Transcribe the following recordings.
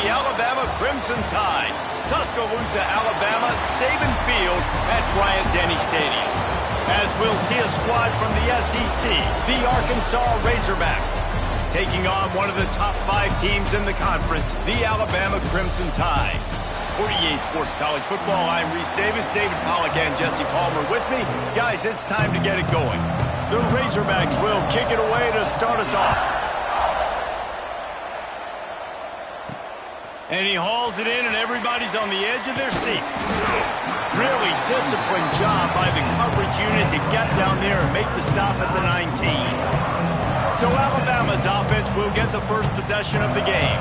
the Alabama Crimson Tide. Tuscaloosa, Alabama, Saban Field at Bryant-Denny Stadium. As we'll see a squad from the SEC, the Arkansas Razorbacks, taking on one of the top 5 teams in the conference, the Alabama Crimson Tide. For EA Sports College Football, I'm Reese Davis, David Pollack, and Jesse Palmer with me. Guys, it's time to get it going. The Razorbacks will kick it away to start us off. And he hauls it in, and everybody's on the edge of their seats. Really disciplined job by the coverage unit to get down there and make the stop at the 19. So Alabama's offense will get the first possession of the game.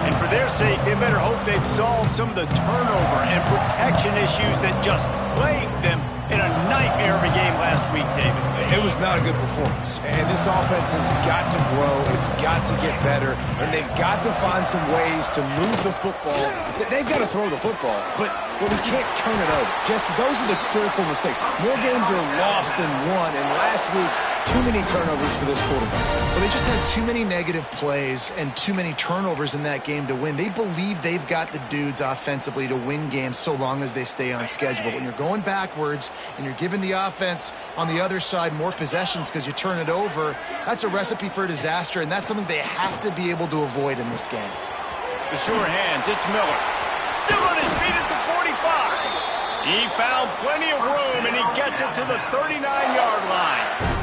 And for their sake, they better hope they've solved some of the turnover and protection issues that just plagued them in a nightmare of a game last week, David. It was not a good performance. And this offense has got to grow. It's got to get better. And they've got to find some ways to move the football. They've got to throw the football, but we can't turn it over. Jesse, those are the critical mistakes. More games are lost than won. And last week, too many turnovers for this quarterback. Well, they just had too many negative plays and too many turnovers in that game to win. They believe they've got the dudes offensively to win games so long as they stay on schedule. But when you're going backwards and you're giving the offense on the other side more possessions because you turn it over, that's a recipe for disaster, and that's something they have to be able to avoid in this game. The sure hands, it's Miller. Still on his feet at the 45. He found plenty of room, and he gets it to the 39-yard line.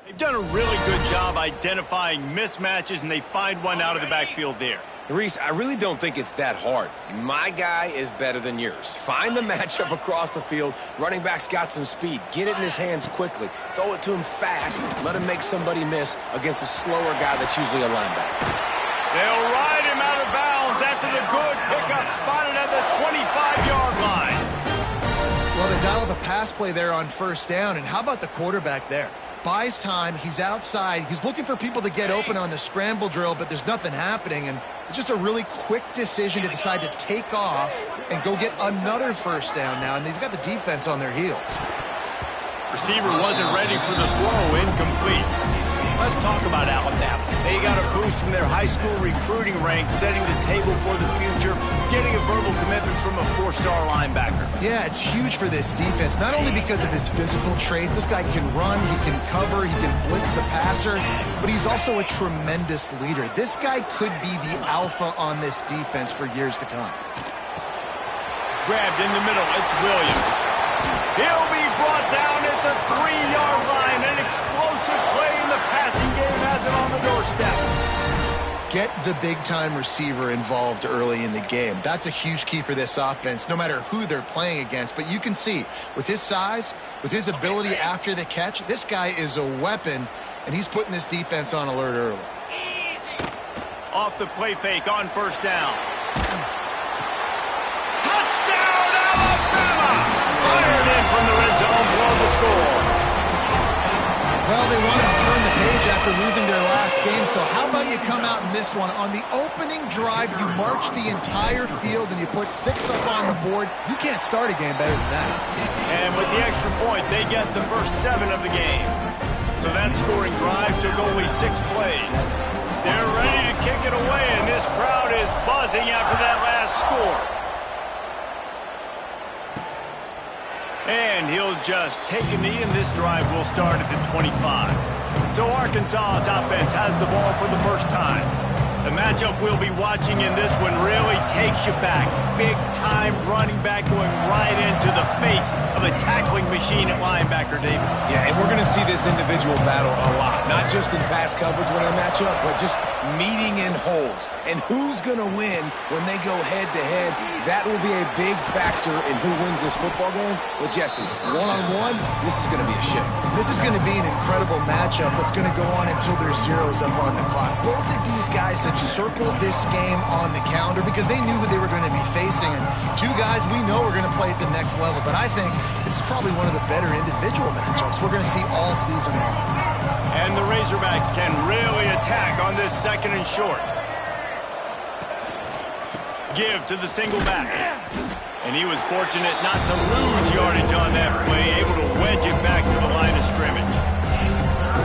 They've done a really good job identifying mismatches, and they find one out of the backfield there. Reese, I really don't think it's that hard. My guy is better than yours. Find the matchup across the field. Running back's got some speed. Get it in his hands quickly. Throw it to him fast. Let him make somebody miss against a slower guy that's usually a linebacker. They'll ride him out of bounds after the good pickup, spotted at the 25-yard line. Well, they dial up a pass play there on first down, and how about the quarterback there? Buys time, he's outside, he's looking for people to get open on the scramble drill, but there's nothing happening, and it's just a really quick decision to decide to take off and go get another first down now, and they've got the defense on their heels. Receiver wasn't ready for the throw, incomplete. Let's talk about Alabama. They got a boost from their high school recruiting ranks, setting the table for the future, getting a verbal commitment from a 4-star linebacker. Yeah, it's huge for this defense, not only because of his physical traits. This guy can run, he can cover, he can blitz the passer, but he's also a tremendous leader. This guy could be the alpha on this defense for years to come. Grabbed in the middle, it's Williams. He'll be brought down at the 3-yard line. An explosive play in the passing game has it on the doorstep. Get the big-time receiver involved early in the game. That's a huge key for this offense, no matter who they're playing against. But you can see, with his size, with his ability after the catch, this guy is a weapon, and he's putting this defense on alert early. Off the play fake on first down. Touchdown, Alabama! Fired in from the red zone for the score. Well, they wanted to turn the page after losing their last game, so how about you come out in this one? On the opening drive, you march the entire field and you put 6 up on the board. You can't start a game better than that. And with the extra point, they get the first 7 of the game. So that scoring drive took only 6 plays. They're ready to kick it away, and this crowd is buzzing after that last score. And he'll just take a knee, and this drive will start at the 25. So Arkansas's offense has the ball for the first time. The matchup we'll be watching in this one really takes you back. Big-time running back going right into the face of of a tackling machine at linebacker, David. Yeah, and we're going to see this individual battle a lot. Not just in pass coverage when they match up, but just meeting in holes. And who's going to win when they go head-to-head? That will be a big factor in who wins this football game. But, Jesse, one-on-one, this is going to be a ship. This is going to be an incredible matchup that's going to go on until there's zeros up on the clock. Both of these guys have circled this game on the calendar because they knew who they were going to be facing. And two guys we know are going to play at the next level. But I think this is probably one of the better individual matchups we're going to see all season long. And the Razorbacks can really attack on this second and short. Give to the single back. And he was fortunate not to lose yardage on that play, able to wedge it back to the line of scrimmage.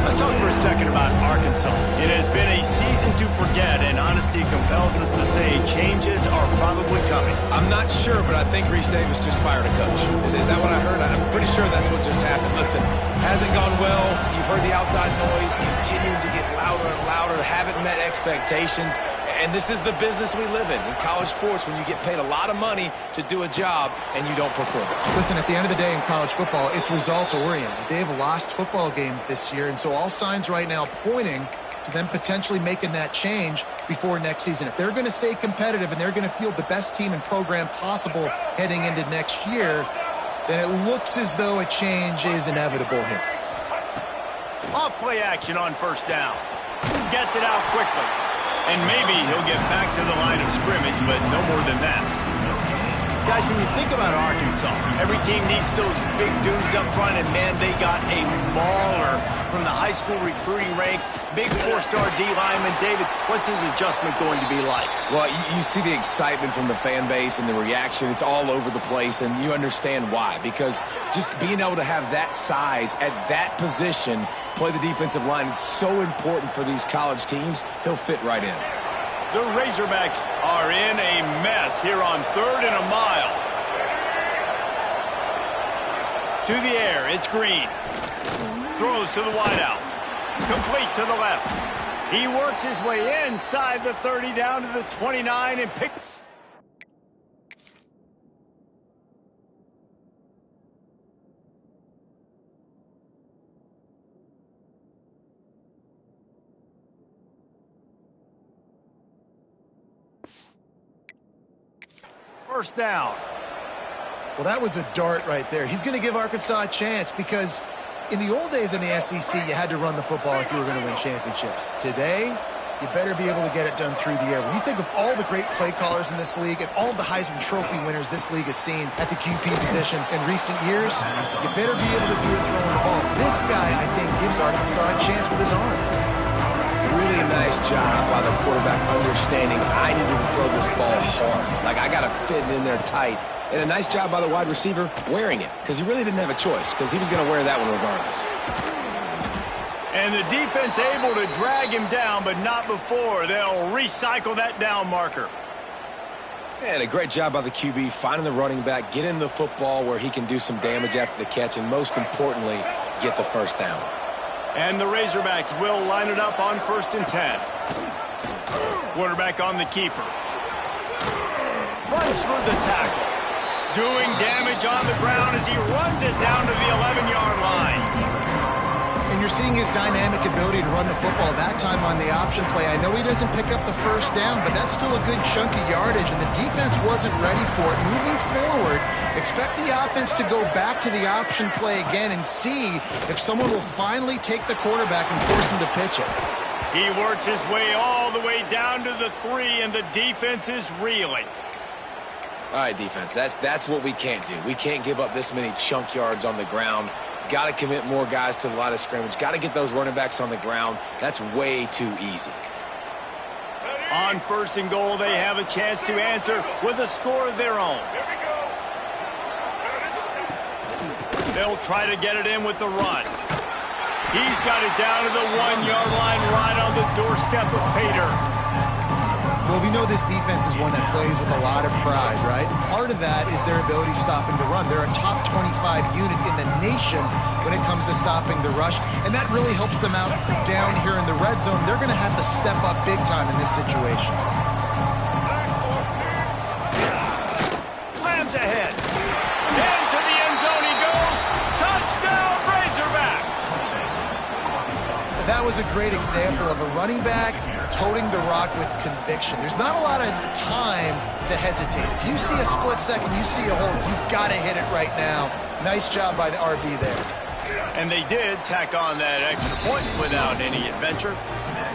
Let's talk for a second about Arkansas. It has been a season to forget, and honesty compels us to say changes are probably coming. I'm not sure, but I think Reese Davis just fired a coach. Is that what I heard? I'm pretty sure that's what just happened. Listen, hasn't gone well. You've heard the outside noise continuing to get louder and louder, haven't met expectations. And this is the business we live in college sports, when you get paid a lot of money to do a job and you don't perform. Listen, at the end of the day in college football, it's results oriented. They have lost football games this year, and so all signs right now pointing to them potentially making that change before next season. If they're going to stay competitive and they're going to field the best team and program possible heading into next year, then it looks as though a change is inevitable here. Off play action on first down. Gets it out quickly. And maybe he'll get back to the line of scrimmage, but no more than that. Guys, when you think about Arkansas, every team needs those big dudes up front, and man, they got a mauler from the high school recruiting ranks. Big four-star D lineman. David, what's his adjustment going to be like? Well, you see the excitement from the fan base and the reaction. It's all over the place, and you understand why. Because just being able to have that size at that position, play the defensive line, is so important for these college teams. He'll fit right in. The Razorbacks are in a mess here on 3rd and a mile. To the air, it's Green. Throws to the wideout. Complete to the left. He works his way inside the 30 down to the 29 and picks. First down. Well, that was a dart right there. He's going to give Arkansas a chance because in the old days in the SEC, you had to run the football if you were going to win championships. Today, you better be able to get it done through the air. When you think of all the great play callers in this league and all of the Heisman Trophy winners this league has seen at the QP position in recent years, you better be able to do it throwing the ball. This guy, I think, gives Arkansas a chance with his arm. Really nice job by the quarterback understanding I needed to throw this ball hard. Like, I got to fit it in there tight. And a nice job by the wide receiver wearing it, because he really didn't have a choice, because he was going to wear that one regardless. And the defense able to drag him down, but not before. They'll recycle that down marker. And a great job by the QB finding the running back, getting the football where he can do some damage after the catch, and most importantly, get the first down. And the Razorbacks will line it up on 1st and 10. Quarterback on the keeper. Runs through the tackle. Doing damage on the ground as he runs it down to the 11-yard line. And you're seeing his dynamic ability to run the football that time on the option play. I know he doesn't pick up the first down, but that's still a good chunk of yardage, and the defense wasn't ready for it. Moving forward, expect the offense to go back to the option play again and see if someone will finally take the quarterback and force him to pitch it. He works his way all the way down to the 3, and the defense is reeling. All right, defense, that's what we can't do. We can't give up this many chunk yards on the ground. Got to commit more guys to the line of scrimmage. Got to get those running backs on the ground. That's way too easy. On 1st and goal, they have a chance to answer with a score of their own. They'll try to get it in with the run. He's got it down to the 1-yard line, right on the doorstep of Pater. Well, we know this defense is one that plays with a lot of pride, right? Part of that is their ability stopping the run. They're a top 25 unit in the nation when it comes to stopping the rush, and that really helps them out down here in the red zone. They're going to have to step up big time in this situation. Slams ahead. Into the end zone he goes. That was a great example of a running back toting the rock with conviction. There's not a lot of time to hesitate. If you see a split second, you see a hole, you've got to hit it right now. Nice job by the RB there. And they did tack on that extra point without any adventure.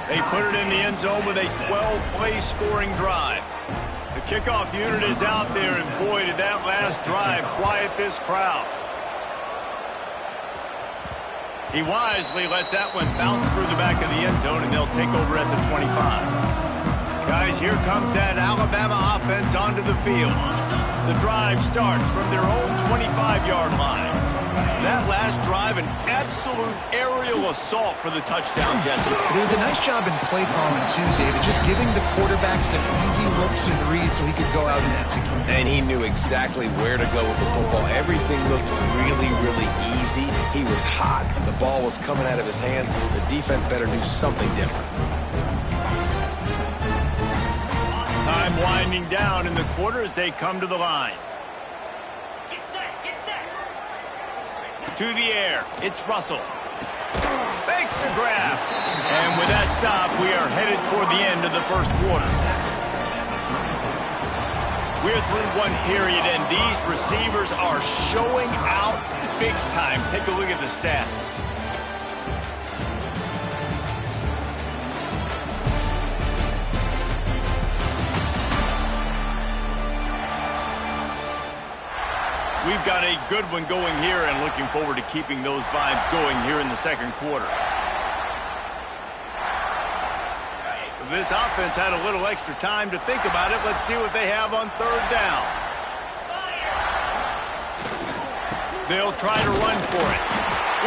They put it in the end zone with a 12-play scoring drive. The kickoff unit is out there, and boy, did that last drive quiet this crowd. He wisely lets that one bounce through the back of the end zone, and they'll take over at the 25. Guys, here comes that Alabama offense onto the field. The drive starts from their own 25-yard line. That last drive, an absolute aerial assault for the touchdown, Jesse. It was a nice job in play calling, too, David, just giving the quarterback some easy looks and reads so he could go out and execute. And he knew exactly where to go with the football. Everything looked really, really easy. He was hot. The ball was coming out of his hands. The defense better do something different. Time winding down in the quarter as they come to the line. To the air, it's Russell. Makes the grab. And with that stop, we are headed toward the end of the first quarter. We're through one period, and these receivers are showing out big time. Take a look at the stats. We've got a good one going here, and looking forward to keeping those vibes going here in the second quarter. This offense had a little extra time to think about it. Let's see what they have on third down. They'll try to run for it.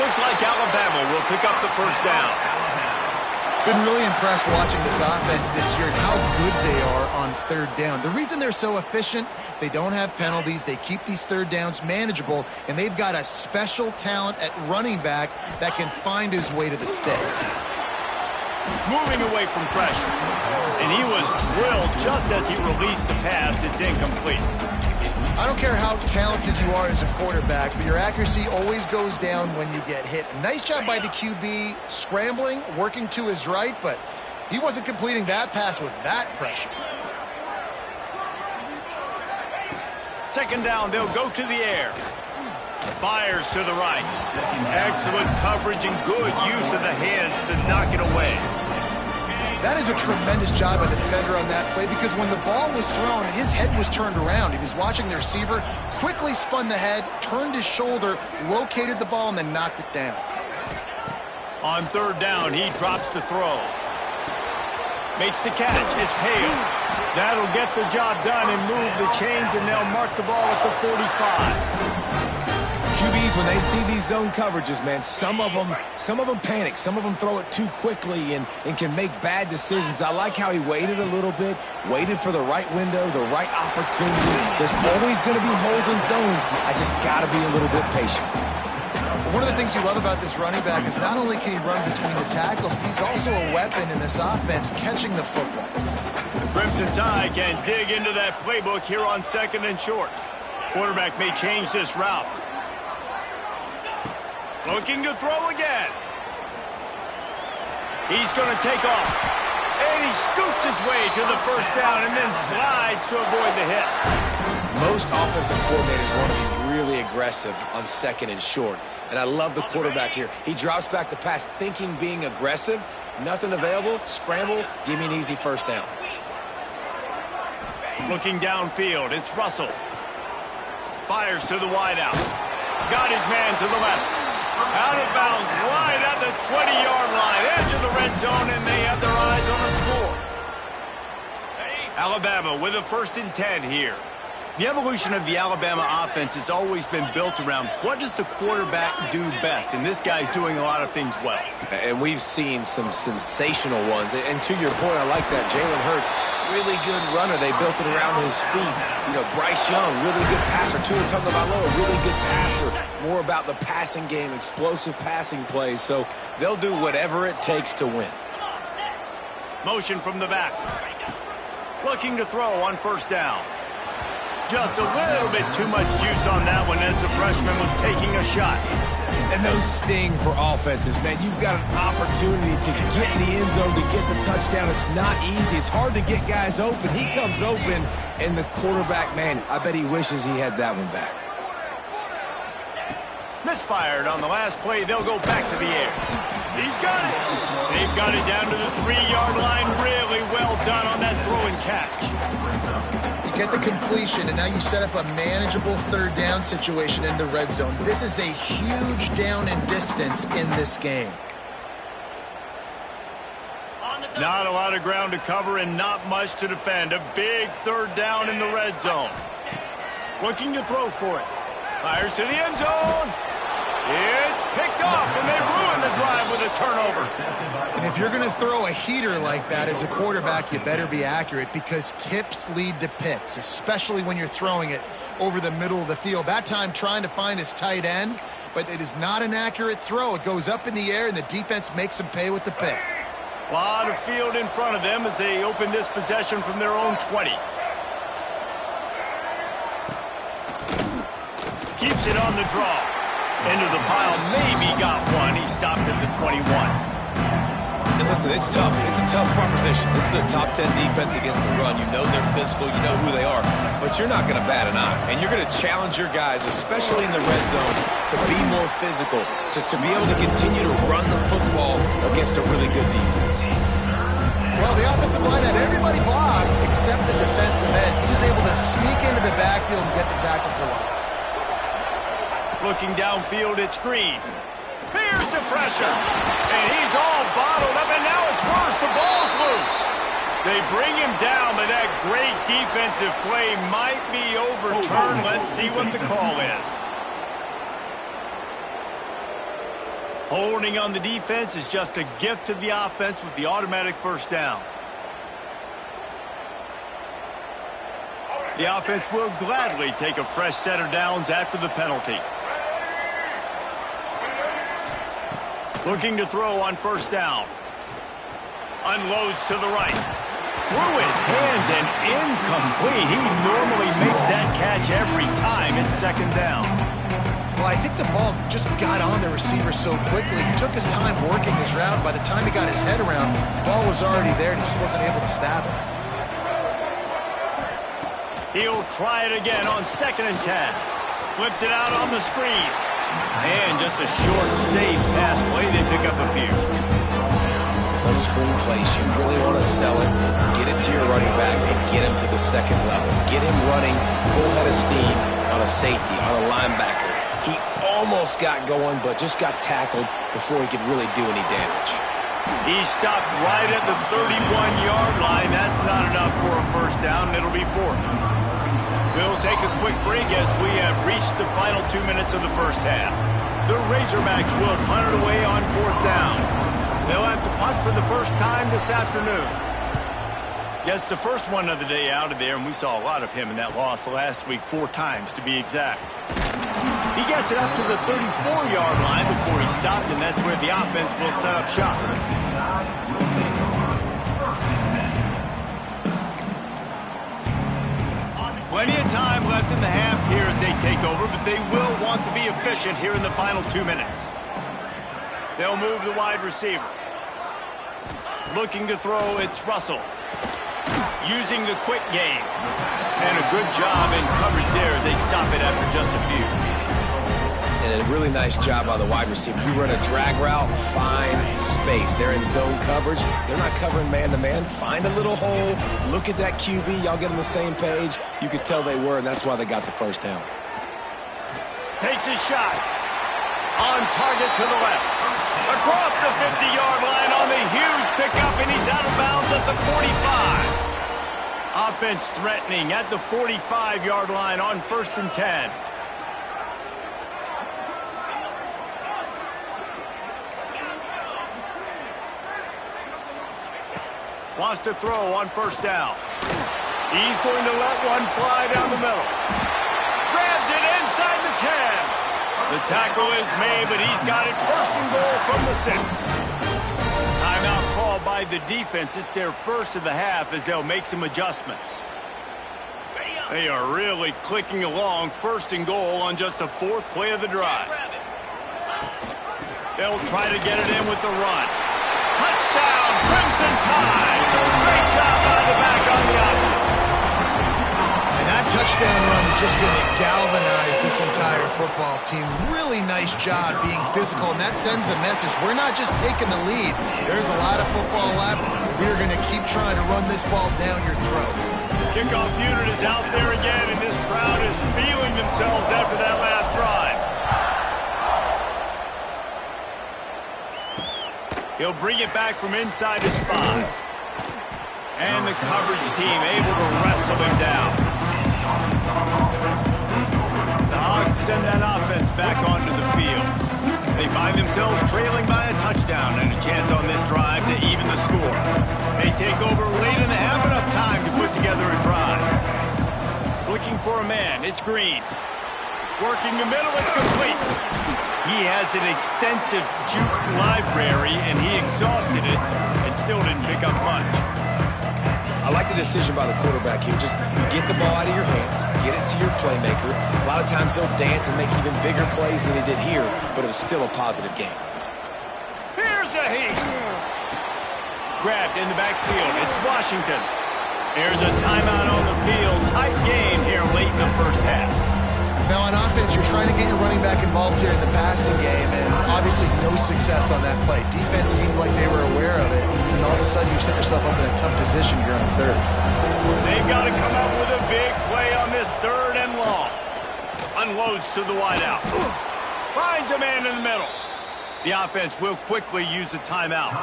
Looks like Alabama will pick up the first down. Been really impressed watching this offense this year and how good they are on third down. The reason they're so efficient, they don't have penalties, they keep these third downs manageable, and they've got a special talent at running back that can find his way to the sticks. Moving away from pressure. And he was drilled just as he released the pass. It's incomplete. I don't care how talented you are as a quarterback, but your accuracy always goes down when you get hit. Nice job by the QB scrambling, working to his right, but he wasn't completing that pass with that pressure. Second down, they'll go to the air. Fires to the right. Excellent coverage and good use of the hands to knock it away. That is a tremendous job by the defender on that play because when the ball was thrown, his head was turned around. He was watching the receiver, quickly spun the head, turned his shoulder, located the ball, and then knocked it down. On third down, he drops to throw. Makes the catch. It's Hale. That'll get the job done and move the chains, and they'll mark the ball at the 45. QBs, when they see these zone coverages, man, some of them panic. Some of them throw it too quickly and can make bad decisions. I like how he waited a little bit, waited for the right window, the right opportunity. There's always going to be holes in zones. I just got to be a little bit patient. One of the things you love about this running back is not only can he run between the tackles, but he's also a weapon in this offense, catching the football. The Crimson Tide can dig into that playbook here on second and short. Quarterback may change this route. Looking to throw again. He's going to take off. And he scoots his way to the first down and then slides to avoid the hit. Most offensive coordinators want to be really aggressive on second and short. And I love the quarterback here. He drops back the pass thinking being aggressive. Nothing available. Scramble. Give me an easy first down. Looking downfield, it's Russell. Fires to the wideout. Got his man to the left. Out of bounds, right at the 20-yard line, edge of the red zone, and they have their eyes on the score. Alabama with a 1st and 10 here. The evolution of the Alabama offense has always been built around what does the quarterback do best, and this guy's doing a lot of things well. And we've seen some sensational ones. And to your point, I like that. Jalen Hurts, really good runner. They built it around his feet. You know, Bryce Young, really good passer. Tua Tagovailoa, really good passer. More about the passing game, explosive passing plays. So they'll do whatever it takes to win. Motion from the back. Looking to throw on first down. Just a little bit too much juice on that one as the freshman was taking a shot. And those sting for offenses, man. You've got an opportunity to get in the end zone, to get the touchdown. It's not easy. It's hard to get guys open. He comes open, and the quarterback, man, I bet he wishes he had that one back. Misfired on the last play. They'll go back to the air. He's got it. They've got it down to the 3-yard line. Really well done on that throw and catch. You get the completion, and now you set up a manageable third down situation in the red zone. This is a huge down in distance in this game. Not a lot of ground to cover and not much to defend. A big third down in the red zone. Looking to throw for it. Fires to the end zone. It's picked off, and they ruin the drive with a turnover. And if you're going to throw a heater like that as a quarterback, you better be accurate, because tips lead to picks, especially when you're throwing it over the middle of the field. That time trying to find his tight end, but it is not an accurate throw. It goes up in the air, and the defense makes him pay with the pick. A lot of field in front of them as they open this possession from their own 20. Keeps it on the draw. Into the pile, maybe got one. He stopped at the 21. And listen, it's tough. It's a tough proposition. This is a top 10 defense against the run. You know they're physical. You know who they are. But you're not going to bat an eye. And you're going to challenge your guys, especially in the red zone, to be more physical, to be able to continue to run the football against a really good defense. Well, the offensive line had everybody blocked except the defensive end. He was able to sneak into the backfield and get the tackle for loss. Looking downfield, it's Green. Here's the pressure. And he's all bottled up, and now it's worse. The ball's loose. They bring him down, but that great defensive play might be overturned. Let's see what the call is. Holding on the defense is just a gift to the offense with the automatic first down. The offense will gladly take a fresh set of downs after the penalty. Looking to throw on first down. Unloads to the right. Through his hands and incomplete. He normally makes that catch every time. It's second down. Well, I think the ball just got on the receiver so quickly. He took his time working his route. By the time he got his head around, the ball was already there, and he just wasn't able to stab it. He'll try it again on 2nd and 10. Flips it out on the screen. And just a short, safe pass play. They pick up a few. Those screen plays, you really want to sell it, get it to your running back, and get him to the second level. Get him running full head of steam on a safety, on a linebacker. He almost got going, but just got tackled before he could really do any damage. He stopped right at the 31-yard line. That's not enough for a first down, and it'll be 4th. We'll take a quick break as we have reached the final 2 minutes of the first half. The Razorbacks will punt it away on 4th down. They'll have to punt for the first time this afternoon. Yes, the first one of the day out of there, and we saw a lot of him in that loss last week, 4 times to be exact. He gets it up to the 34-yard line before he stopped, and that's where the offense will set up shop. Plenty of time left in the half here as they take over, but they will want to be efficient here in the final 2 minutes. They'll move the wide receiver. Looking to throw, it's Russell. Using the quick game. And a good job in coverage there as they stop it after just a few. And a really nice job by the wide receiver. You run a drag route, find space. They're in zone coverage. They're not covering man-to-man. Find a little hole. Look at that QB. Y'all get on the same page. You could tell they were, and that's why they got the first down. Takes his shot. On target to the left. Across the 50-yard line on the huge pickup, and he's out of bounds at the 45. Offense threatening at the 45-yard line on 1st and 10. Wants to throw on 1st down. He's going to let one fly down the middle. Grabs it inside the 10. The tackle is made, but he's got it 1st and goal from the 6. Timeout called by the defense. It's their first of the half as they'll make some adjustments. They are really clicking along. 1st and goal on just the 4th play of the drive. They'll try to get it in with the run. Touchdown, Crimson Tide. Great job by the back on the option. And that touchdown run is just going to galvanize this entire football team. Really nice job being physical, and that sends a message. We're not just taking the lead. There's a lot of football left. We're going to keep trying to run this ball down your throat. Kickoff unit is out there again, and this crowd is feeling themselves after that last drive. He'll bring it back from inside his 5. And the coverage team able to wrestle him down. The Hogs send that offense back onto the field. They find themselves trailing by a touchdown and a chance on this drive to even the score. They take over late and have enough time to put together a drive. Looking for a man, it's Green. Working the middle, it's complete. He has an extensive juke library, and he exhausted it and still didn't pick up much. I like the decision by the quarterback here. Just get the ball out of your hands, get it to your playmaker. A lot of times he'll dance and make even bigger plays than he did here, but it was still a positive game. Here's a heat. Grabbed in the backfield. It's Washington. There's a timeout on the field. Tight game here late in the first half. Now on offense, you're trying to get your running back involved here in the passing game, and obviously no success on that play. Defense seemed like they were aware of it, and all of a sudden you set yourself up in a tough position here on the 3rd. They've got to come up with a big play on this 3rd and long. Unloads to the wideout. Finds a man in the middle. The offense will quickly use a timeout.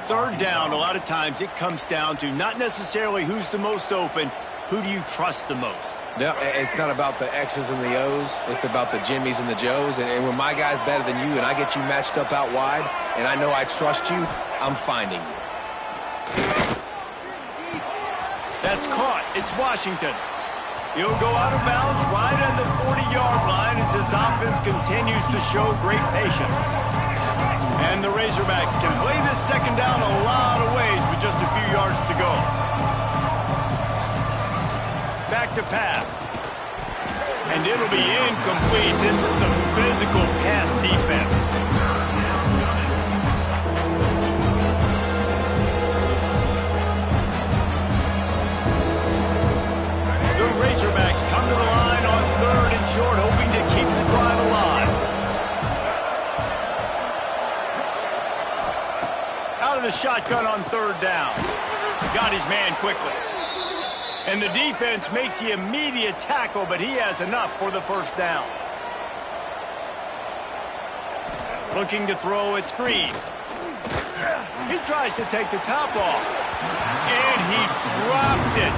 3rd down, a lot of times it comes down to not necessarily who's the most open, who do you trust the most? No, it's not about the X's and the O's. It's about the Jimmies and the Joes. And when my guy's better than you and I get you matched up out wide and I know I trust you, I'm finding you. That's caught. It's Washington. He'll go out of bounds right at the 40-yard line as this offense continues to show great patience. And the Razorbacks can play this 2nd down a lot of ways with just a few yards to go. Back to pass. And it'll be incomplete. This is some physical pass defense. The Razorbacks come to the line on 3rd and short, hoping to keep the drive alive. Out of the shotgun on 3rd down. Got his man quickly. And the defense makes the immediate tackle, but he has enough for the 1st down. Looking to throw, it's Green. He tries to take the top off. And he dropped it.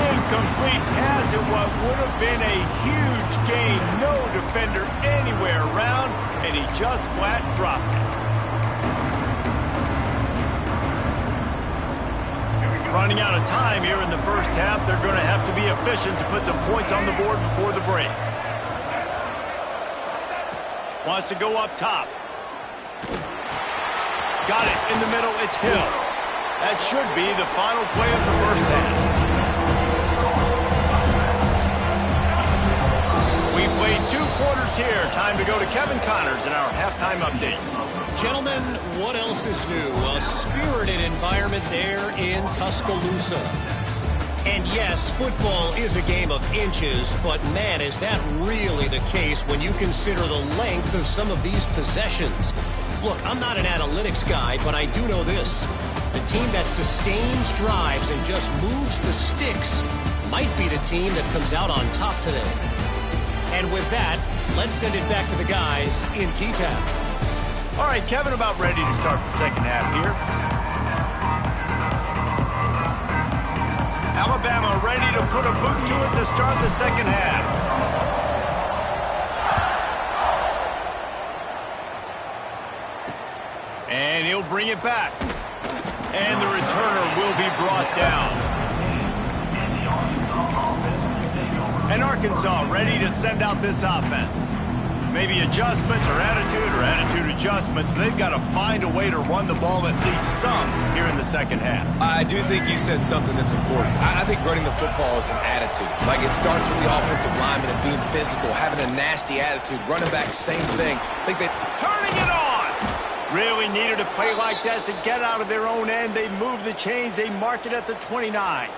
Incomplete pass at what would have been a huge gain. No defender anywhere around, and he just flat dropped it. Running out of time here in the first half. They're going to have to be efficient to put some points on the board before the break. Wants to go up top. Got it in the middle. It's Hill. That should be the final play of the first half. We played 2 quarters here. Time to go to Kevin Connors in our halftime update. Gentlemen, what else is new? A spirited environment there in Tuscaloosa. And yes, football is a game of inches, but man, is that really the case when you consider the length of some of these possessions. Look, I'm not an analytics guy, but I do know this. The team that sustains drives and just moves the sticks might be the team that comes out on top today. And with that, let's send it back to the guys in T-Town. All right, Kevin, about ready to start the second half here. Alabama ready to put a boot to it to start the second half. And he'll bring it back. And the returner will be brought down. And Arkansas ready to send out this offense. Maybe adjustments or attitude adjustments. They've got to find a way to run the ball at least some here in the second half. I do think you said something that's important. I think running the football is an attitude. Like, it starts with the offensive lineman and being physical, having a nasty attitude. Running back, same thing. I think that turning it on. Really needed a play like that to get out of their own end. They move the chains. They mark it at the 29.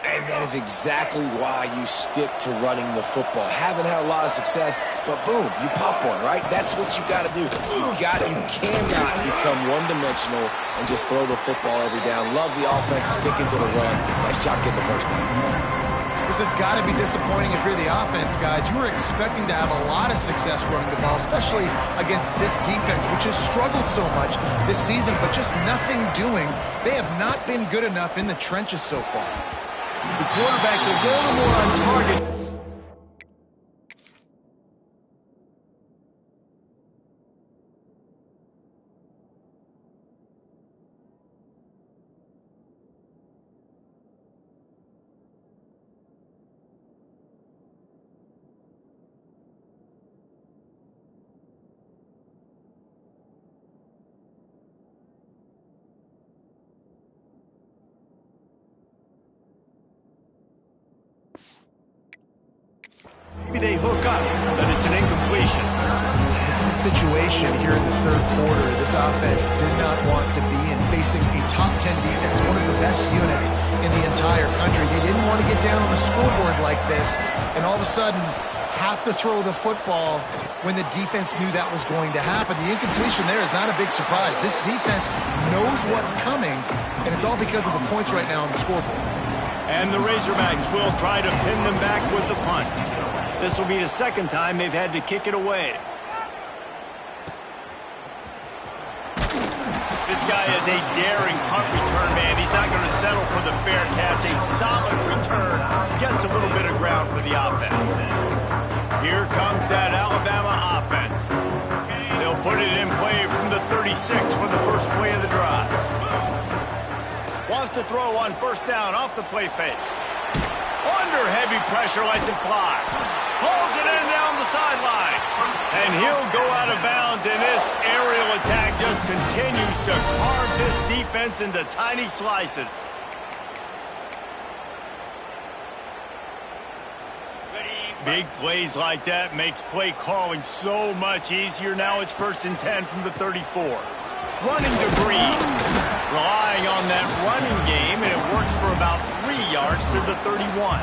And that is exactly why you stick to running the football. Haven't had a lot of success, but boom, you pop one, right? That's what you got to do. You cannot become one-dimensional and just throw the football every down. Love the offense sticking to the run. Nice job getting the first down. This has got to be disappointing if you're the offense, guys. You were expecting to have a lot of success running the ball, especially against this defense, which has struggled so much this season, but just nothing doing. They have not been good enough in the trenches so far. The quarterback's a little more on target. Maybe they hook up, but it's an incompletion. This is a situation here in the third quarter this offense did not want to be in, facing a top 10 defense, one of the best units in the entire country. They didn't want to get down on the scoreboard like this and all of a sudden have to throw the football when the defense knew that was going to happen. The incompletion there is not a big surprise. This defense knows what's coming, and it's all because of the points right now on the scoreboard. And the Razorbacks will try to pin them back with the punt. This will be the second time they've had to kick it away. This guy is a daring punt return man. He's not going to settle for the fair catch. A solid return gets a little bit of ground for the offense. Here comes that Alabama offense. They'll put it in play from the 36 for the first play of the drive. Wants to throw on first down off the play fake. Under heavy pressure, lets it fly. Pulls it in down the sideline. And he'll go out of bounds, and this aerial attack just continues to carve this defense into tiny slices. Big plays like that makes play calling so much easier. Now it's 1st and 10 from the 34. Running to Breed. Relying on that running game, and it works for about 3 yards to the 31.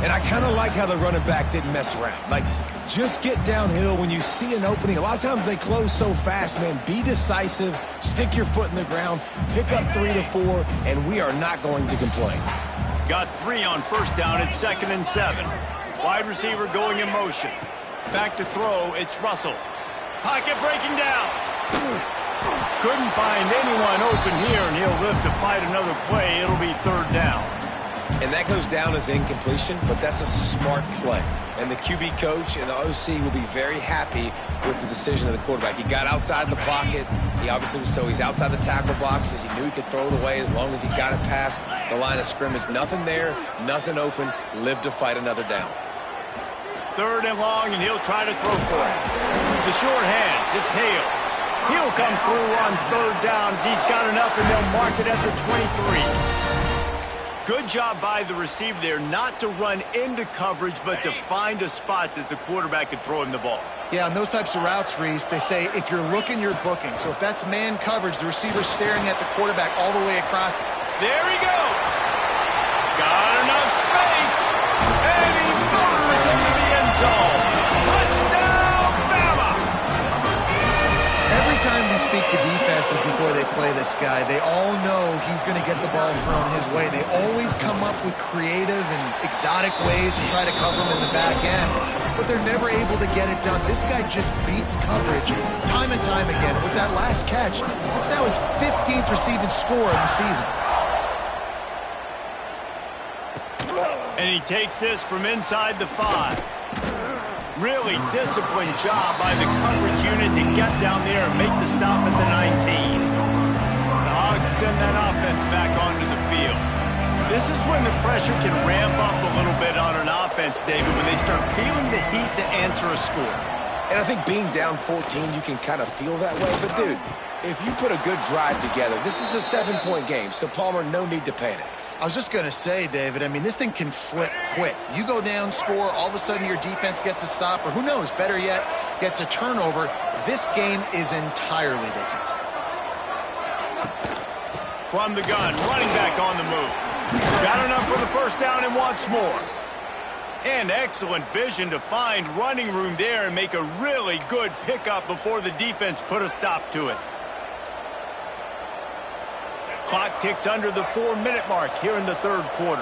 And I kind of like how the running back didn't mess around. Like, just get downhill when you see an opening. A lot of times they close so fast, man. Be decisive, stick your foot in the ground, pick up 3 to 4, and we are not going to complain. Got 3 on first down at 2nd and 7. Wide receiver going in motion. Back to throw, it's Russell. Pocket breaking down. Couldn't find anyone open here, and he'll live to fight another play. It'll be 3rd down. And that goes down as incompletion, but that's a smart play. And the QB coach and the OC will be very happy with the decision of the quarterback. He got outside the pocket. He obviously was he's outside the tackle boxes. He knew he could throw it away as long as he got it past the line of scrimmage. Nothing there, nothing open. Live to fight another down. 3rd and long, and he'll try to throw for it. The short hands, it's Hale. He'll come through on 3rd down. He's got enough, and they'll mark it at the 23. Good job by the receiver there not to run into coverage, but to find a spot that the quarterback could throw him the ball. Yeah, on those types of routes, Reese, they say if you're looking, you're booking. So if that's man coverage, the receiver's staring at the quarterback all the way across. There he goes. Got enough space. And he motors into the end zone. Touchdown, Bama! Every time we speak to defenses before they play this guy, they all know he's going to get the ball thrown his way. They always come up with creative and exotic ways to try to cover him in the back end, but they're never able to get it done. This guy just beats coverage time and time again. With that last catch, that's now his 15th receiving score of the season. And he takes this from inside the 5. Really disciplined job by the coverage unit to get down there and make the stop at the 19. The Hogs send that offense back onto the field. This is when the pressure can ramp up a little bit on an offense, David, when they start feeling the heat to answer a score. And I think being down 14, you can kind of feel that way. But, dude, if you put a good drive together, this is a 7-point game, so, Palmer, no need to panic. I was just going to say, David, I mean, this thing can flip quick. You go down, score, all of a sudden your defense gets a stop, or who knows, better yet, gets a turnover. This game is entirely different. From the gun, running back on the move. Got enough for the first down and wants more. And excellent vision to find running room there and make a really good pickup before the defense put a stop to it. Clock ticks under the 4-minute mark here in the third quarter.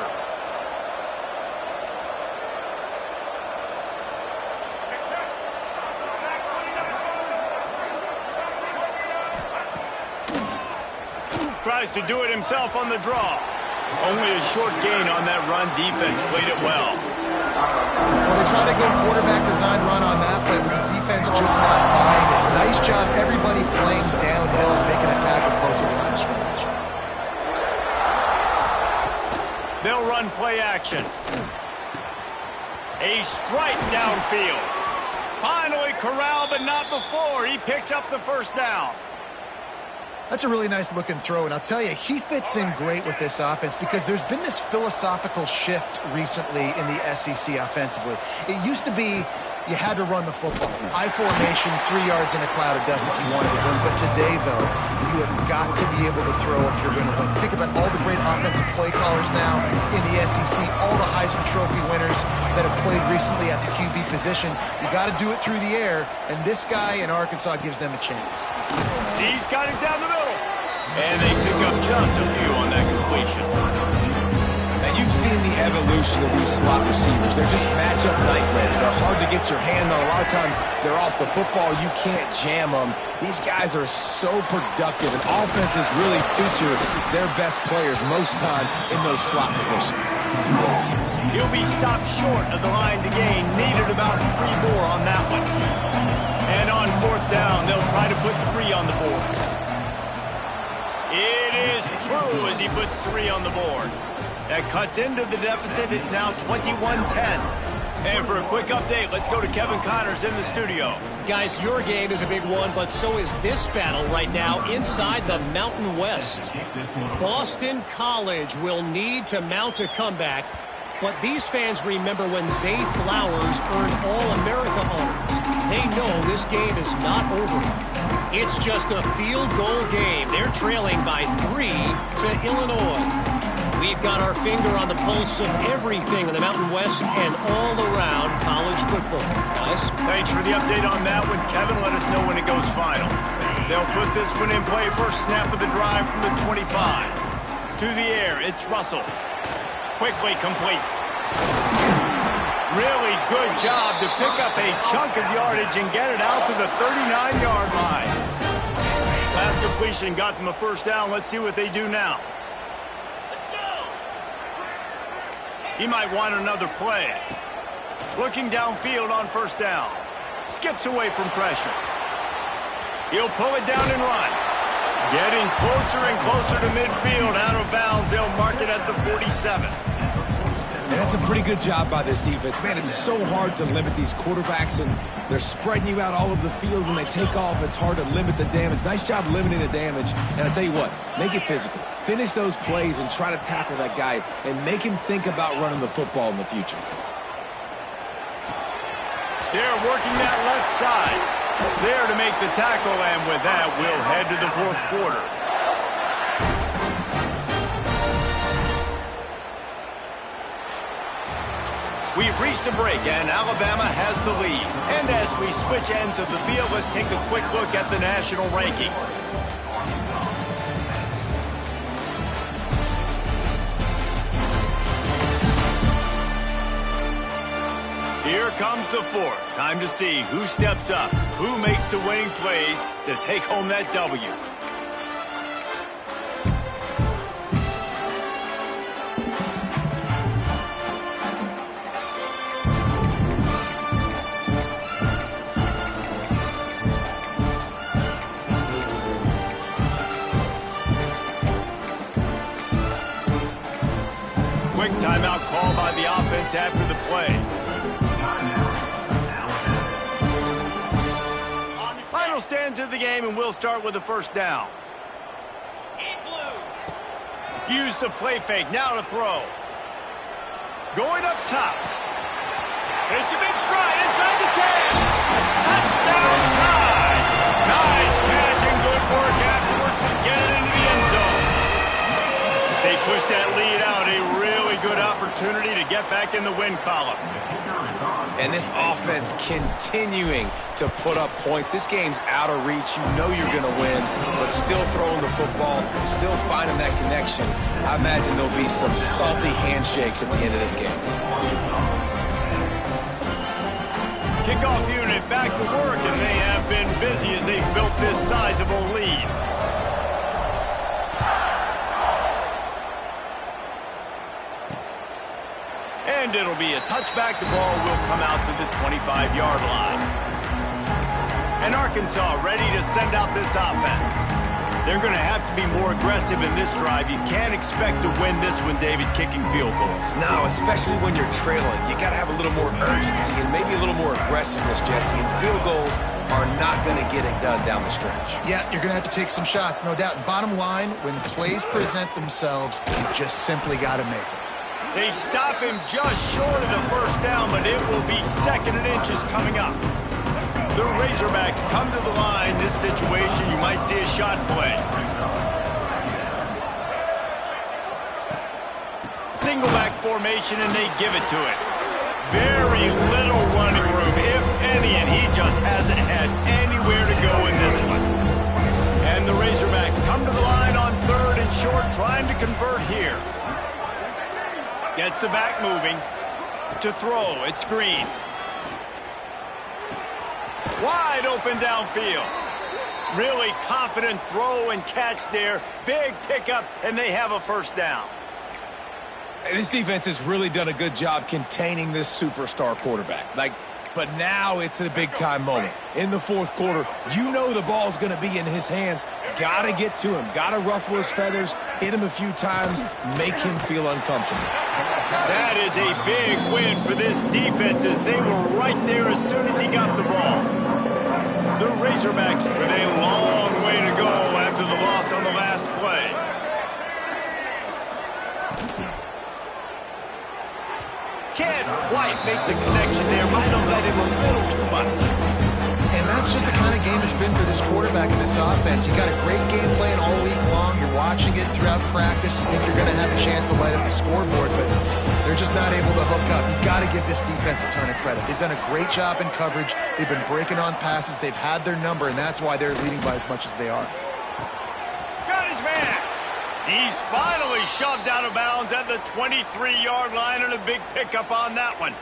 Tries to do it himself on the draw. Only a short gain on that run. Defense played it well. Well, they try to go quarterback design run on that play, but the defense just not buying it. Nice job, everybody playing downhill and making a tackle close to the line of scrimmage. They'll run play action. A strike downfield. Finally corralled, but not before. He picks up the first down. That's a really nice looking throw, and I'll tell you, he fits in great with this offense because there's been this philosophical shift recently in the SEC offensively. It used to be you had to run the football. I formation, 3 yards in a cloud of dust if you wanted to win. But today, though, you have got to be able to throw if you're going to win. Think about all the great offensive play callers now in the SEC, all the Heisman Trophy winners that have played recently at the QB position. You got to do it through the air, and this guy in Arkansas gives them a chance. He's got it down the middle. And they pick up just a few on that completion. And you've seen the evolution of these slot receivers. They're just matchup nightmares. They're hard to get your hand on. A lot of times they're off the football. You can't jam them. These guys are so productive, and offenses really feature their best players most time in those slot positions. He'll be stopped short of the line to gain. Needed about 3 more on that one. And on fourth down, they'll try to put 3 on the board. It is true as he puts 3 on the board. That cuts into the deficit. It's now 21-10. And for a quick update, let's go to Kevin Connors in the studio. Guys, your game is a big one, but so is this battle right now inside the Mountain West. Boston College will need to mount a comeback, but these fans remember when Zay Flowers earned All-America honors. They know this game is not over. It's just a field goal game. They're trailing by 3 to Illinois. We've got our finger on the pulse of everything in the Mountain West and all around college football. Guys? Thanks for the update on that one. Kevin, let us know when it goes final. They'll put this one in play. First snap of the drive from the 25. To the air, it's Russell. Quickly complete. Really good job to pick up a chunk of yardage and get it out to the 39-yard line. Last completion got them a first down. Let's see what they do now. He might want another play. Looking downfield on first down. Skips away from pressure. He'll pull it down and run. Getting closer and closer to midfield. Out of bounds. They'll mark it at the 47. And that's a pretty good job by this defense. Man, it's so hard to limit these quarterbacks, and they're spreading you out all over the field. When they take off, it's hard to limit the damage. Nice job limiting the damage. And I'll tell you what, make it physical. Finish those plays and try to tackle that guy and make him think about running the football in the future. They're working that left side. There to make the tackle, and with that, we'll head to the fourth quarter. We've reached a break, and Alabama has the lead. And as we switch ends of the field, let's take a quick look at the national rankings. Here comes the fourth. Time to see who steps up, who makes the winning plays to take home that W. Quick timeout call by the offense after the play. Final stands of the game, and we'll start with the first down. Use the play fake, now to throw. Going up top. It's a big stride inside the 10. Touchdown tie. Nice catch and good work afterwards to get it into the end zone. As they push that lead out, a really good opportunity to get back in the win column. And this offense continuing to put up points. This game's out of reach. You know you're going to win, but still throwing the football, still finding that connection. I imagine there'll be some salty handshakes at the end of this game. Kickoff unit back to work, and they have been busy as they've built this sizable lead. And it'll be a touchback. The ball will come out to the 25-yard line. And Arkansas ready to send out this offense. They're going to have to be more aggressive in this drive. You can't expect to win this one, David, kicking field goals. No, especially when you're trailing. You got to have a little more urgency and maybe a little more aggressiveness, Jesse. And field goals are not going to get it done down the stretch. Yeah, you're going to have to take some shots, no doubt. Bottom line, when plays present themselves, you just simply got to make it. They stop him just short of the first down, but it will be 2nd and inches coming up. The Razorbacks come to the line. This situation, you might see a shot play. Single back formation, and they give it to it. Very little running room, if any, and he just hasn't had anywhere to go in this one. And the Razorbacks come to the line on 3rd and short, trying to convert here. Gets the back moving. To throw, it's Green. Wide open downfield. Really confident throw and catch there. Big pickup, and they have a first down. And this defense has really done a good job containing this superstar quarterback. But now it's a big-time moment. In the 4th quarter, you know the ball's going to be in his hands. Got to get to him. Got to ruffle his feathers, hit him a few times, make him feel uncomfortable. That is a big win for this defense as they were right there as soon as he got the ball. The Razorbacks with a long way to go after the loss on the last play. Can't quite make the connection there. Might have let him a little too much. And that's just the kind of game it's been for this quarterback and this offense. You got a great game plan all week long. You're watching it throughout practice. You think you're going to have a chance to light up the scoreboard, but they're just not able to hook up. You've got to give this defense a ton of credit. They've done a great job in coverage. They've been breaking on passes. They've had their number, and that's why they're leading by as much as they are. Got his man. He's finally shoved out of bounds at the 23-yard line, and a big pickup on that one.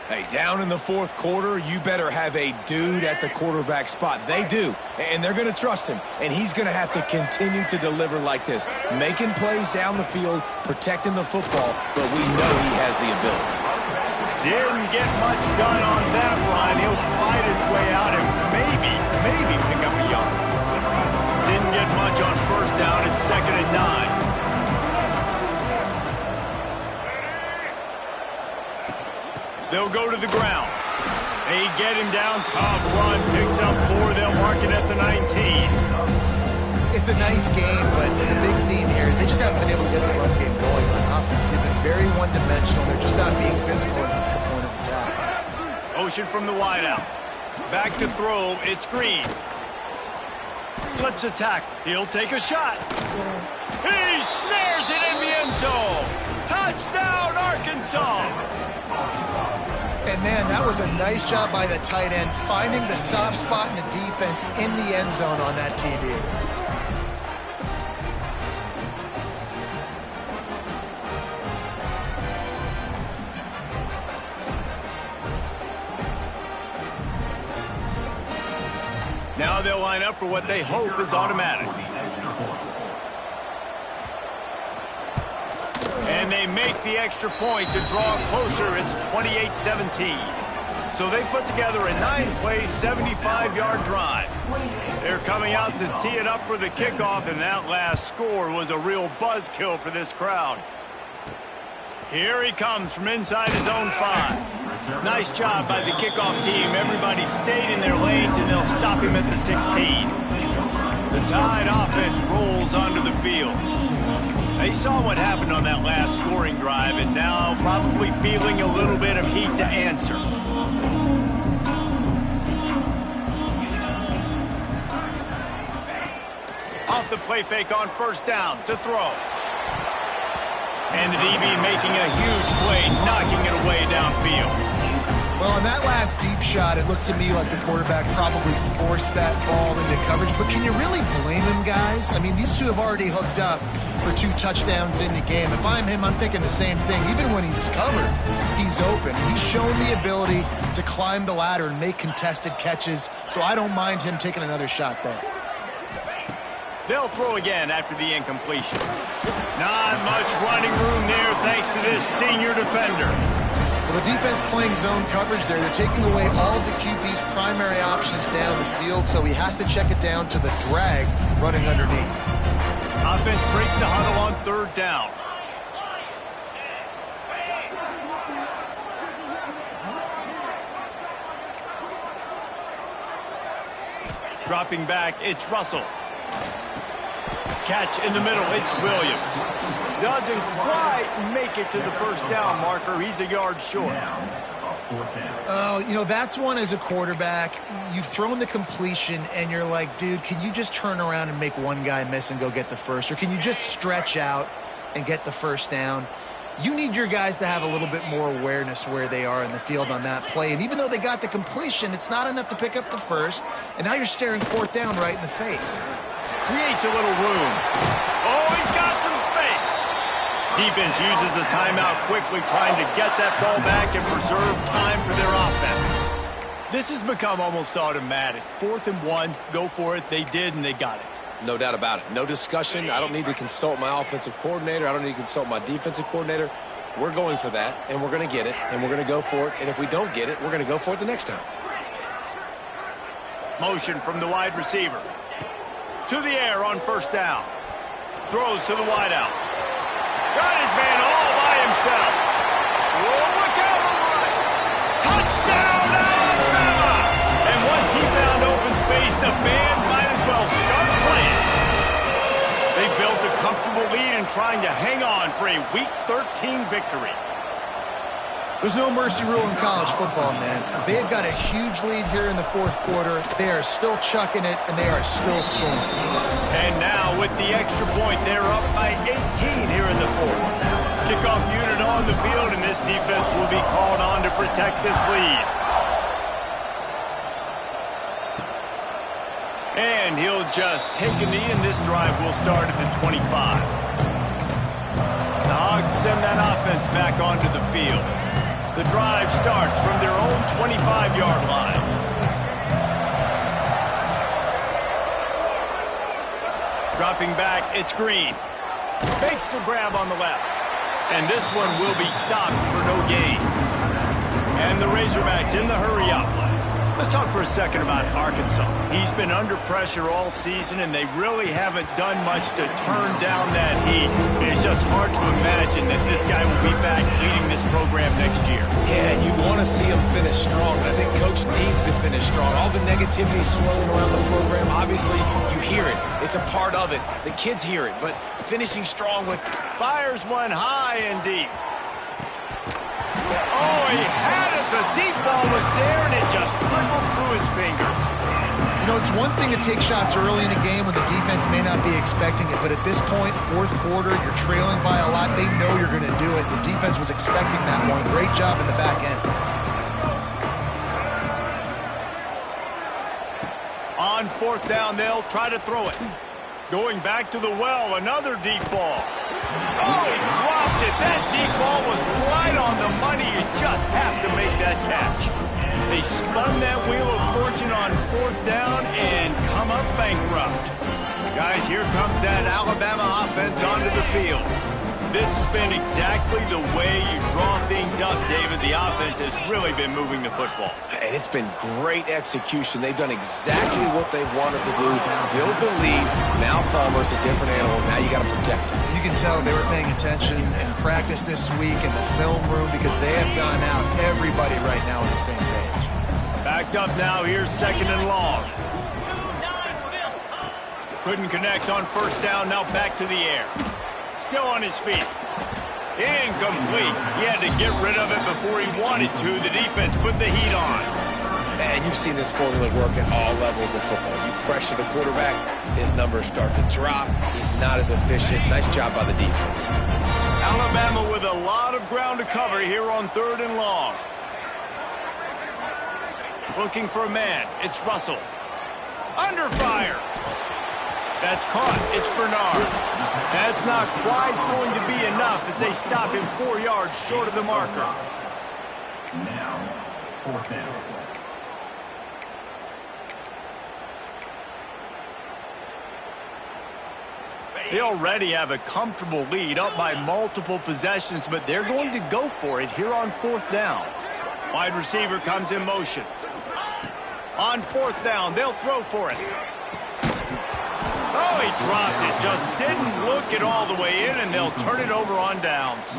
Hey, down in the 4th quarter, you better have a dude at the quarterback spot. They do, and they're going to trust him, and he's going to have to continue to deliver like this, making plays down the field, protecting the football, but we know he has the ability. Didn't get much done on that run. He'll fight his way out and maybe pick up a yard. Didn't get much on first down. It's 2nd and 9. They'll go to the ground. They get him down. Tough run. Picks up 4. They'll mark it at the 19. It's a nice game, but the big theme here is they just haven't been able to get the run game going on offense. They've been very one-dimensional. They're just not being physical enough at the point of attack. Motion from the wideout. Back to throw. It's Green. Slips attack. He'll take a shot. He snares it in the end zone. Touchdown, Arkansas. And, man, that was a nice job by the tight end, finding the soft spot in the defense in the end zone on that TD. Now they'll line up for what they hope is automatic. And they make the extra point to draw closer. It's 28-17. So they put together a 9-play, 75-yard drive. They're coming out to tee it up for the kickoff, and that last score was a real buzzkill for this crowd. Here he comes from inside his own 5. Nice job by the kickoff team. Everybody stayed in their lanes, and they'll stop him at the 16. The Tide offense rolls onto the field. They saw what happened on that last scoring drive and now probably feeling a little bit of heat to answer. Off the play fake on first down to throw. And the DB making a huge play, knocking it away downfield. Well, on that last deep shot, it looked to me like the quarterback probably forced that ball into coverage. But can you really blame him, guys? I mean, these two have already hooked up for 2 touchdowns in the game. If I'm him, I'm thinking the same thing. Even when he's covered, he's open. He's shown the ability to climb the ladder and make contested catches, so I don't mind him taking another shot there. They'll throw again after the incompletion. Not much running room there thanks to this senior defender. Well, the defense playing zone coverage there. They're taking away all of the QB's primary options down the field, so he has to check it down to the drag running underneath. Offense breaks the huddle on third down. Dropping back, it's Russell. Catch in the middle, it's Williams. Doesn't quite make it to the first down marker. He's a yard short. Oh, you know, that's one as a quarterback. You've thrown the completion, and you're like, dude, can you just turn around and make one guy miss and go get the first? Or can you just stretch out and get the first down? You need your guys to have a little bit more awareness where they are in the field on that play. And even though they got the completion, it's not enough to pick up the first. And now you're staring fourth down right in the face. Creates a little room. Oh, he's got some space. Defense uses a timeout quickly, trying to get that ball back and preserve time for their offense. This has become almost automatic. 4th and 1, go for it. They did, and they got it. No doubt about it. No discussion. I don't need to consult my offensive coordinator. I don't need to consult my defensive coordinator. We're going for that, and we're going to get it, and we're going to go for it. And if we don't get it, we're going to go for it the next time. Motion from the wide receiver. To the air on first down. Throws to the wideout. Got his man all by himself. Whoa, look out the line. Touchdown, Alabama! And once he found open space, the band might as well start playing. They built a comfortable lead and trying to hang on for a Week 13 victory. There's no mercy rule in college football, man. They have got a huge lead here in the 4th quarter. They are still chucking it, and they are still scoring. And now, with the extra point, they're up by 18 here in the 4th. Kickoff unit on the field, and this defense will be called on to protect this lead. And he'll just take a knee, and this drive will start at the 25. The Hogs send that offense back onto the field. The drive starts from their own 25-yard line. Dropping back, it's Green. Fakes the grab on the left. And this one will be stopped for no gain. And the Razorbacks in the hurry-up. Let's talk for a second about Arkansas. He's been under pressure all season, and they really haven't done much to turn down that heat. It's just hard to imagine that this guy will be back leading this program next year. Yeah, and you want to see him finish strong, and I think Coach needs to finish strong. All the negativity swirling around the program, obviously, you hear it. It's a part of it. The kids hear it, but finishing strong with... Fires one high and deep. Oh, he had it. The deep ball was there, and it just trickled through his fingers. You know, it's one thing to take shots early in a game when the defense may not be expecting it, but at this point, 4th quarter, you're trailing by a lot. They know you're going to do it. The defense was expecting that one. Great job in the back end. On 4th down, they'll try to throw it. Going back to the well, another deep ball. Oh, he dropped it. That deep ball was right on the money. You just have to make that catch. They spun that wheel of fortune on 4th down and come up bankrupt. Guys, here comes that Alabama offense onto the field. This has been exactly the way you draw things up, David. The offense has really been moving the football. And it's been great execution. They've done exactly what they've wanted to do. Build the lead. Now Palmer's a different animal. Now you got to protect him. You can tell they were paying attention in practice this week in the film room because they have gone out, everybody right now on the same page. Backed up now. Here's 2nd and long. Couldn't connect on 1st down. Now back to the air. still on his feet. Incomplete. He had to get rid of it before he wanted to. The defense put the heat on. And you've seen this formula work at all levels of football. You pressure the quarterback, his numbers start to drop. He's not as efficient. Nice job by the defense. Alabama with a lot of ground to cover here on 3rd and long. Looking for a man. It's Russell. Under fire. That's caught. It's Bernard. That's not quite going to be enough as they stop him 4 yards short of the marker. Now, 4th down. They already have a comfortable lead, up by multiple possessions, but they're going to go for it here on 4th down. Wide receiver comes in motion. On 4th down, they'll throw for it. Oh, he dropped it. Just didn't look it all the way in, and they'll turn it over on downs.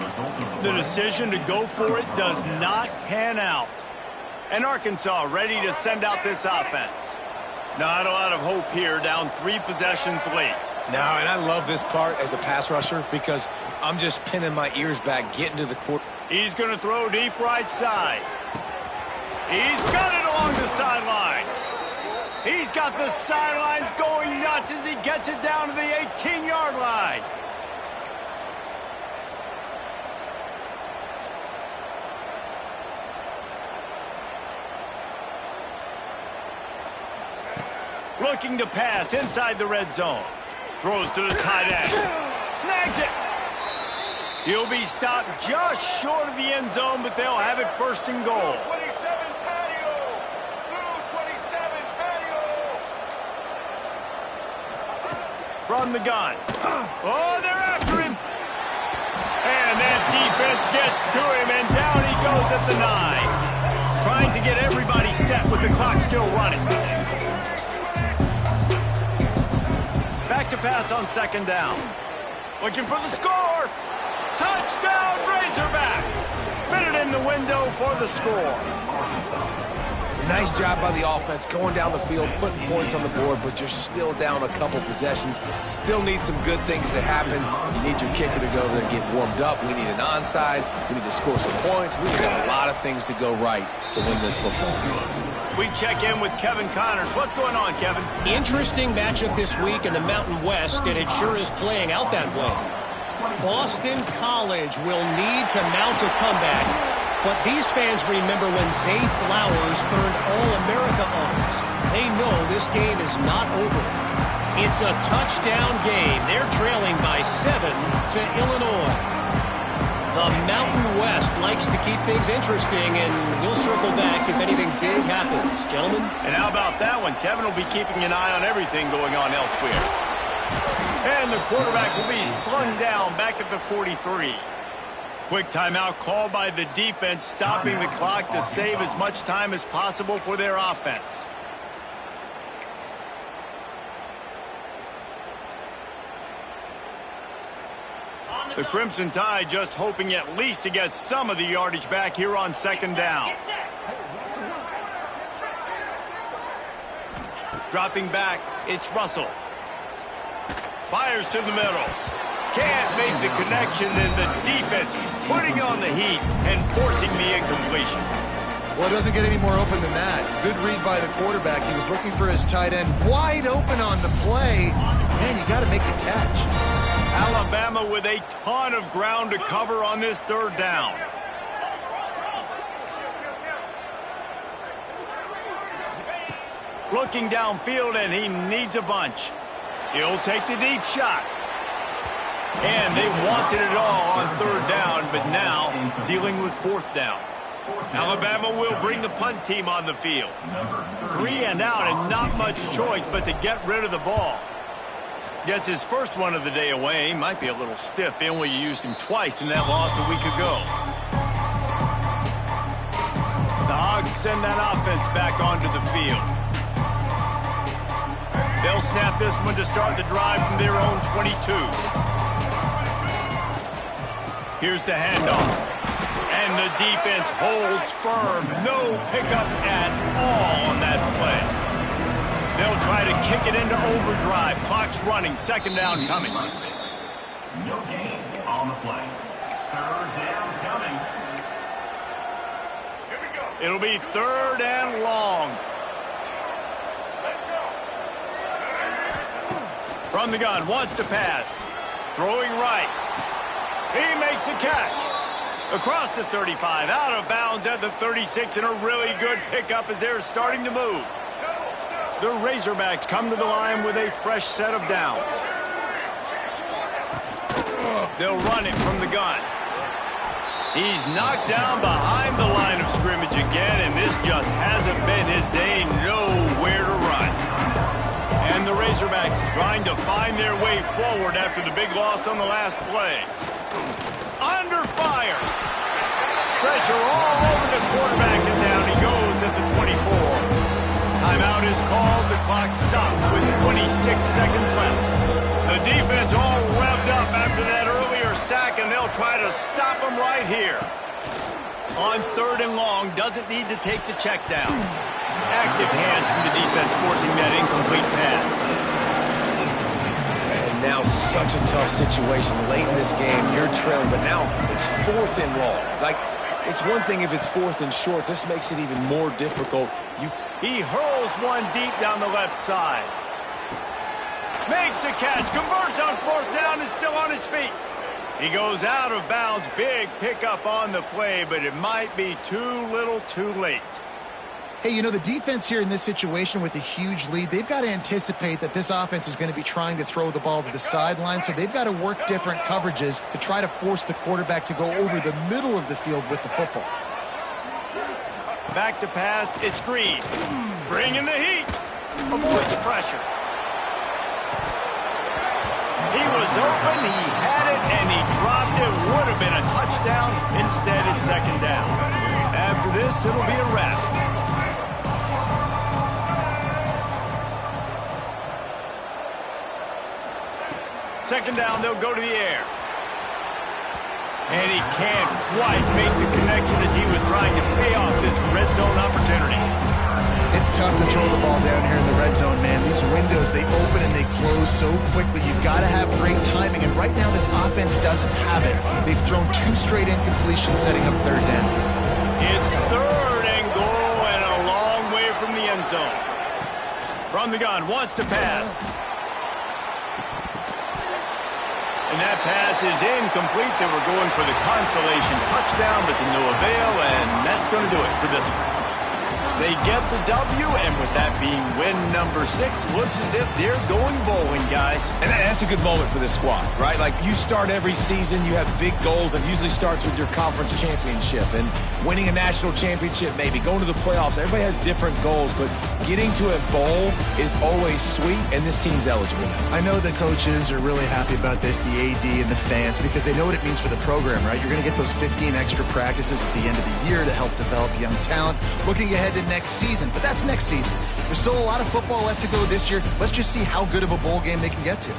The decision to go for it does not pan out. And Arkansas ready to send out this offense. Not a lot of hope here, down 3 possessions late. No, and I love this part as a pass rusher because I'm just pinning my ears back, getting to the court. He's going to throw deep right side. He's got it along the sideline. He's got the sidelines going nuts as he gets it down to the 18-yard line. Looking to pass inside the red zone. Throws to the tight end. Snags it. He'll be stopped just short of the end zone, but they'll have it 1st and goal. From the gun. Oh, they're after him. And that defense gets to him, and down he goes at the 9. Trying to get everybody set with the clock still running. Back to pass on 2nd down. Looking for the score. Touchdown, Razorbacks. Fitted in the window for the score. Nice job by the offense going down the field, putting points on the board, but you're still down a couple possessions. Still need some good things to happen. You need your kicker to go there and get warmed up. We need an onside. We need to score some points. We need a lot of things to go right to win this football game. We check in with Kevin Connors. What's going on, Kevin? Interesting matchup this week in the Mountain West, and it sure is playing out that way. Boston College will need to mount a comeback, but these fans remember when Zay Flowers earned All-America honors. They know this game is not over. It's a touchdown game. They're trailing by 7 to Illinois. The Mountain West likes to keep things interesting, and we'll circle back if anything big happens. Gentlemen? And how about that one? Kevin will be keeping an eye on everything going on elsewhere. And the quarterback will be slung down back at the 43. Quick timeout called by the defense, stopping the clock to save as much time as possible for their offense. The Crimson Tide just hoping at least to get some of the yardage back here on 2nd down. Dropping back, it's Russell. Fires to the middle. Can't make the connection, and the defense putting on the heat and forcing the incompletion. Well, it doesn't get any more open than that. Good read by the quarterback. He was looking for his tight end wide open on the play. Man, you got to make the catch. Alabama with a ton of ground to cover on this 3rd down. Looking downfield, and he needs a bunch. He'll take the deep shot. And they wanted it all on 3rd down, but now dealing with 4th down. Alabama will bring the punt team on the field. 3 and out, and not much choice but to get rid of the ball. Gets his first one of the day away. Might be a little stiff. They only used him twice in that loss a week ago. The Hogs send that offense back onto the field. They'll snap this one to start the drive from their own 22. Here's the handoff. And the defense holds firm. No pickup at all on that play. They'll try to kick it into overdrive. Clock's running. 2nd down coming. No gain on the play. Third down coming. Here we go. It'll be third and long. Let's go. From the gun, wants to pass. Throwing right. He makes a catch. Across the 35, out of bounds at the 36, and a really good pickup as they're starting to move. The Razorbacks come to the line with a fresh set of downs. They'll run it from the gun. He's knocked down behind the line of scrimmage again, and this just hasn't been his day. Nowhere to run. And the Razorbacks trying to find their way forward after the big loss on the last play. Under fire. Pressure all over the quarterback, and down he goes at the 24. Timeout is called. The clock stopped with 26 seconds left. The defense all revved up after that earlier sack, and they'll try to stop them right here. On third and long, doesn't need to take the check down. Active hands from the defense forcing that incomplete pass. And now such a tough situation. Late in this game, you're trailing, but now it's fourth and long. Like, it's one thing if it's fourth and short. This makes it even more difficult. He hurls one deep down the left side. Makes a catch, converts on fourth down, is still on his feet. He goes out of bounds. Big pickup on the play, but it might be too little too late. Hey, you know, the defense here in this situation with a huge lead, they've got to anticipate that this offense is going to be trying to throw the ball to the sideline, so they've got to work different coverages to try to force the quarterback to go over the middle of the field with the football. Back to pass, it's Green. Bringing the heat. Avoids pressure. He was open, he had it, and he dropped it. Would have been a touchdown. Instead, it's second down. After this, it'll be a wrap. Second down, they'll go to the air. And he can't quite make the connection as he was trying to pay off this red zone opportunity. It's tough to throw the ball down here in the red zone, man. These windows, they open and they close so quickly. You've got to have great timing, and right now this offense doesn't have it. They've thrown 2 straight incompletions setting up third down. It's third and goal and a long way from the end zone. From the gun, wants to pass. And that pass is incomplete. They were going for the consolation touchdown, but to no avail, and that's going to do it for this one. They get the W, and with that being win number 6, looks as if they're going bowling, guys. And that's a good moment for this squad, right? Like, you start every season, you have big goals, and it usually starts with your conference championship and winning a national championship, maybe going to the playoffs. Everybody has different goals, but getting to a bowl is always sweet, and this team's eligible now. I know the coaches are really happy about this, the AD and the fans, because they know what it means for the program, right? You're going to get those 15 extra practices at the end of the year to help develop young talent. Looking ahead to next season, but that's next season. There's still a lot of football left to go this year. Let's just see how good of a bowl game they can get to.